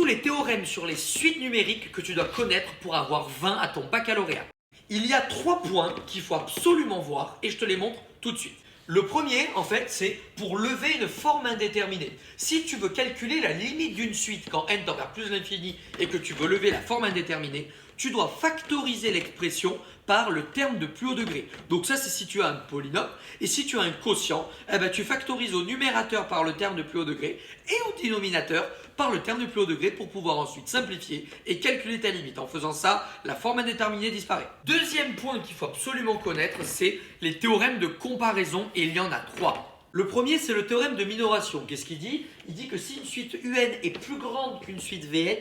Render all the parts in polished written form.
les théorèmes sur les suites numériques que tu dois connaître pour avoir 20 à ton baccalauréat. Il y a 3 points qu'il faut absolument voir et je te les montre tout de suite. Le premier, en fait, c'est pour lever une forme indéterminée. Si tu veux calculer la limite d'une suite quand n tend vers plus l'infini et que tu veux lever la forme indéterminée, tu dois factoriser l'expression par le terme de plus haut degré. Donc ça, c'est si tu as un polynôme. Et si tu as un quotient, eh ben, tu factorises au numérateur par le terme de plus haut degré et au dénominateur par le terme de plus haut degré pour pouvoir ensuite simplifier et calculer ta limite. En faisant ça, la forme indéterminée disparaît. Deuxième point qu'il faut absolument connaître, c'est les théorèmes de comparaison et il y en a 3. Le premier, c'est le théorème de minoration. Qu'est-ce qu'il dit? Il dit que si une suite un est plus grande qu'une suite vn,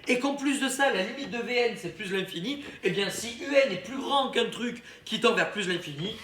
et qu'en plus de ça, la limite de Vn c'est plus l'infini, eh bien si un est plus grand qu'un truc qui tend vers plus l'infini,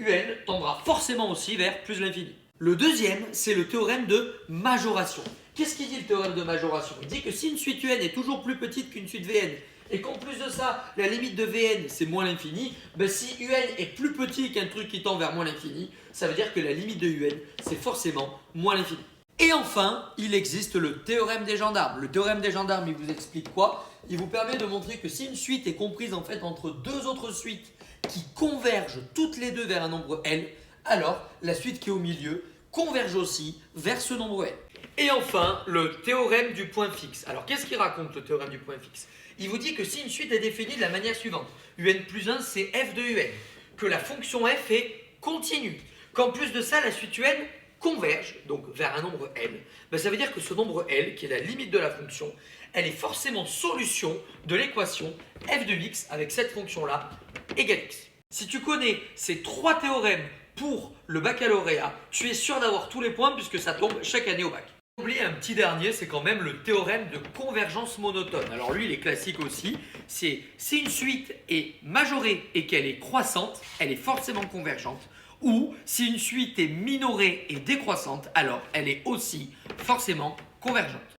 un tendra forcément aussi vers plus l'infini. Le deuxième, c'est le théorème de majoration. Qu'est-ce qu'il dit le théorème de majoration? Il dit que si une suite un est toujours plus petite qu'une suite Vn, et qu'en plus de ça, la limite de Vn c'est moins l'infini, ben si un est plus petit qu'un truc qui tend vers moins l'infini, ça veut dire que la limite de un c'est forcément moins l'infini. Et enfin, il existe le théorème des gendarmes. Le théorème des gendarmes, il vous explique quoi? Il vous permet de montrer que si une suite est comprise en fait entre deux autres suites qui convergent toutes les deux vers un nombre L, alors la suite qui est au milieu converge aussi vers ce nombre L. Et enfin, le théorème du point fixe. Alors qu'est-ce qu'il raconte le théorème du point fixe? Il vous dit que si une suite est définie de la manière suivante, un plus 1 c'est f de un, que la fonction f est continue, qu'en plus de ça la suite un converge donc vers un nombre L, ben ça veut dire que ce nombre L, qui est la limite de la fonction, elle est forcément solution de l'équation f de x avec cette fonction-là égale x. Si tu connais ces 3 théorèmes pour le baccalauréat, tu es sûr d'avoir tous les points puisque ça tombe chaque année au bac. Oublier un petit dernier, c'est quand même le théorème de convergence monotone. Alors lui, il est classique aussi. C'est si une suite est majorée et qu'elle est croissante, elle est forcément convergente. Ou si une suite est minorée et décroissante, alors elle est aussi forcément convergente.